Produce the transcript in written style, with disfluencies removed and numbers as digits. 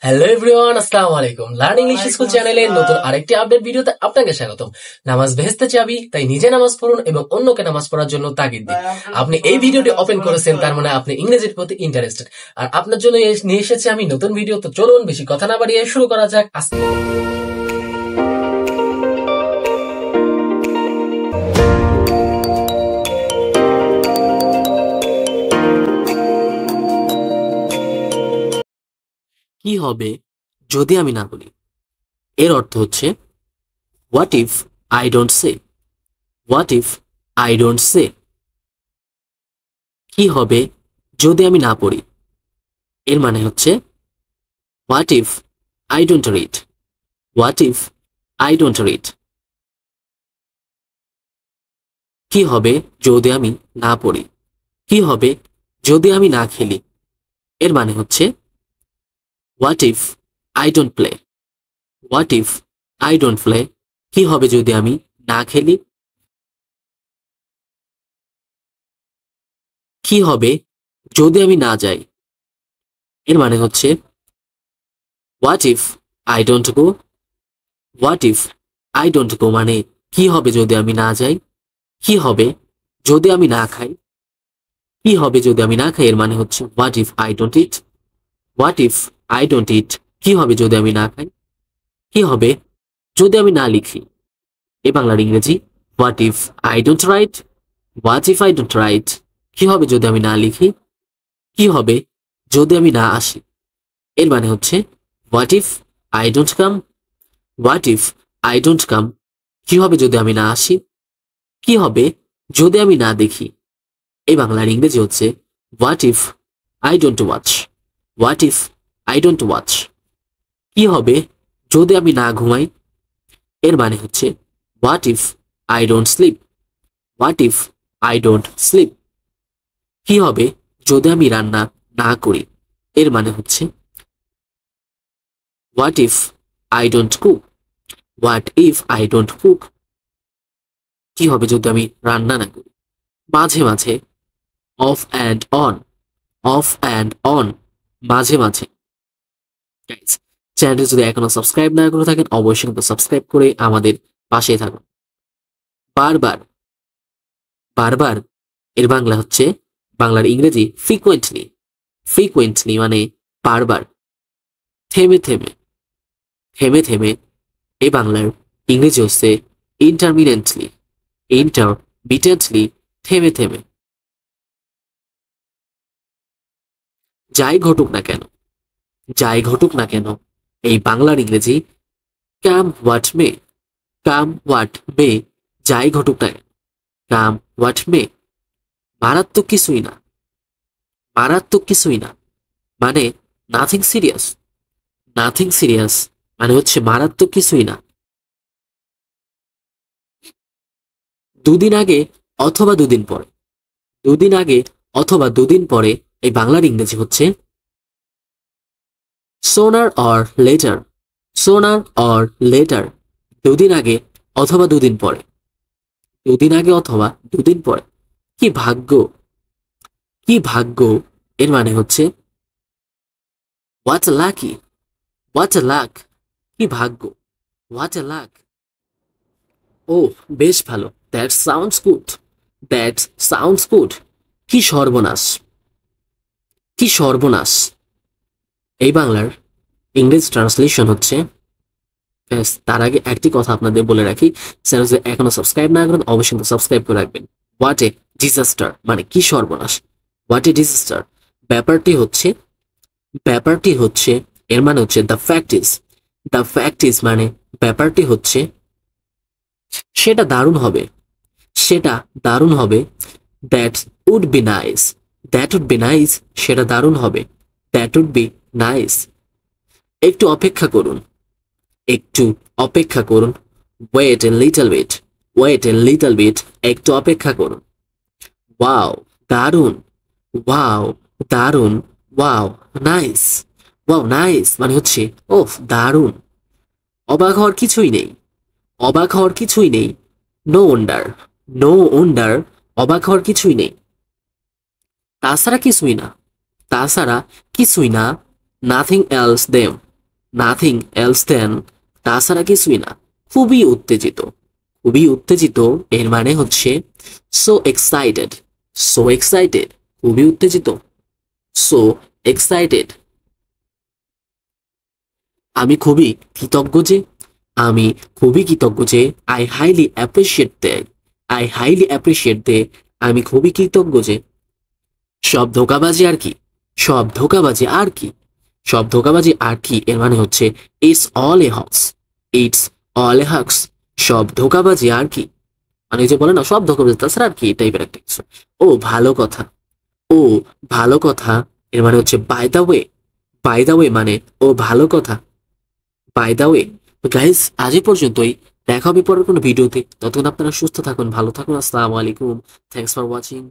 Hello everyone, আসসালামু আলাইকুম। Learn English school চ্যানেলের নতুন আরেকটি আপডেট ভিডিওতে আপনাকে স্বাগতম। নামাজ বেহেশতে চাবি, তাই নিজে নামাজ পড়ুন এবং অন্যকে নামাজ পড়ার জন্য তাগিদ দিন। আপনি এই ভিডিওটি ওপেন করেছেন, তার মানে আপনি ইংরেজির প্রতি ইন্টারেস্টেড। আর আপনার জন্য নিয়ে এসেছি আমি নতুন ভিডিও। তো চলুন বেশি কথা না বাড়িয়ে শুরু করা যাক। কি হবে যদি আমি না বলি? এর অর্থ হচ্ছে what if I don't say. What if I don't say. কি হবে যদি আমি না পড়ি? এর মানে হচ্ছে what if I don't read. What if I don't read. কি হবে যদি আমি না পড়ি? কি হবে যদি আমি না খেলি? এর মানে হচ্ছে what if I don't play. What if I don't play. কি হবে যদি আমি না খেলি? কি হবে যদি আমি না যাই? এর মানে হচ্ছে what if I don't go. What if I don't go মানে কি হবে যদি আমি না যাই? কি হবে যদি আমি না খাই? কি হবে যদি আমি না খাই? এর মানে হচ্ছে what if I don't it. What if I don't ইট। কি হবে যদি আমি না খাই? কি হবে যদি আমি না লিখি? এই বাংলার ইংরেজি what if I don't write. What if I don't write. কি হবে যদি আমি না লিখি? কি হবে যদি আমি না আসি? এর মানে হচ্ছে what if I don't come. What if I don't come. কি হবে যদি আমি না আসি? কি হবে যদি আমি না দেখি? এই বাংলার ইংরেজি হচ্ছে what if I don't watch. What if I don't watch. কি হবে যদি আমি না ঘুমাই? এর মানে হচ্ছে what if I don't sleep. What if I don't sleep. কি হবে যদি আমি রান্না না করি? এর মানে হচ্ছে what if I don't cook. What if I don't cook. কি হবে যদি আমি রান্না না করি? মাঝে মাঝে of and on. Of and on. মাঝে মাঝে। চ্যানেলটি যদি এখনো সাবস্ক্রাইব না করে থাকেন, অবশ্যই কিন্তু সাবস্ক্রাইব করে আমাদের পাশে থাকুন। বারবার। বারবার এর বাংলা হচ্ছে, বাংলার ইংরেজি ফ্রিকুয়েন্টলি। ফ্রিকুয়েন্টলি মানে বারবার। থেমে থেমে। থেমে থেমে এই বাংলার ইংরেজি হচ্ছে ইন্টারমিনেন্টলি। ইন্টারমিটেন্টলি। থেমে থেমে। যাই ঘটুক না কেন। যাই ঘটুক না কেন এই বাংলার ইংরেজি কাম হোয়াট মে। কাম হোয়াট মে। যাই ঘটুক না কেন। Come what may. মারাত্মক কিছুই না। মারাত্মক কিছুই না মানে নাথিং সিরিয়াস। নাথিং সিরিয়াস মানে হচ্ছে মারাত্মক কিছুই না। দুদিন আগে অথবা দুদিন পরে। দুদিন আগে অথবা দুদিন পরে এই বাংলার ইংরেজি হচ্ছে সোনার অর লেটার। সোনার অর লেটার। দুদিন আগে অথবা দুদিন পরে। দুদিন আগে অথবা দুদিন পরে। কি ভাগ্য। কি ভাগ্য। এর মানে হচ্ছে what a lucky. What a luck. কি ভাগ্য। What a luck. ও বেশ ভালো। That sounds good. That sounds good. কি সর্বনাশ। কি সর্বনাশ। এই বাংলার ইংরেজি ট্রান্সলেশন হচ্ছে, তার আগে একটি কথা আপনাদের বলে রাখি, চ্যানেল যদি এখনো সাবস্ক্রাইব না করেন অবশ্যই সাবস্ক্রাইব করে রাখবেন। হোয়াট এ ডিজাস্টার মানে কি সর্বনাশ। What a disaster. ব্যাপারটি হচ্ছে, ব্যাপারটি হচ্ছে এর মানে হচ্ছে the fact is. The fact is মানে ব্যাপারটি হচ্ছে সেটা দারুণ হবে। সেটা দারুণ হবে। That would be nice. That would be nice. সেটা দারুণ হবে। That would be nice. একটু অপেক্ষা করুন। একটু অপেক্ষা করুন। Wait a little bit. Wait a little bit. একটু অপেক্ষা করুন। ওয়াও দারুণ। ওয়াও দারুণ। Wow nice. ওয়াও নাইস মানে হচ্ছে ওফ দারুণ। অবাক হওয়ার কিছুই নেই। অবাক হওয়ার কিছুই নেই। No wonder. No wonder. অবাক হওয়ার কিছুই নেই। তাছাড়া কিছুই না। তাছাড়া কিছুই না। Nothing else them. Nothing else then, তাছাড়া কিছুই না। খুবই উত্তেজিত, খুবই উত্তেজিত এর মানে হচ্ছে সো এক্সাইটেড, সো এক্সাইটেড, খুবই উত্তেজিত, সো এক্সাইটেড। আমি খুবই কৃতজ্ঞ যে, আমি খুবই কৃতজ্ঞ যে, I highly appreciate that, I highly appreciate they, আমি খুবই কৃতজ্ঞ যে। সব ধোঁকাবাজি আর কি, সব ধোঁকাবাজি আর কি, সব ধোঁকাবাজি আর কি এর মানে হচ্ছে it's all A Hawks, it's all A Hawks, সব ধোঁকাবাজি আর কি, মানে এই যে বলে না সব ধোঁকাবাজি তাছাড়া আর কি, এই টাইপের একটা কিছু। ও ভালো কথা, ও ভালো কথা এর মানে হচ্ছে by the way, by the way মানে ও ভালো কথা, বাই দা ওয়ে। তো গাইজ আজ এই পর্যন্তই, দেখা হবে পরের কোনো ভিডিওতে, ততক্ষণ আপনারা সুস্থ থাকুন, ভালো থাকুন, আসসালামু আলাইকুম, থ্যাংকস ফর ওয়াচিং।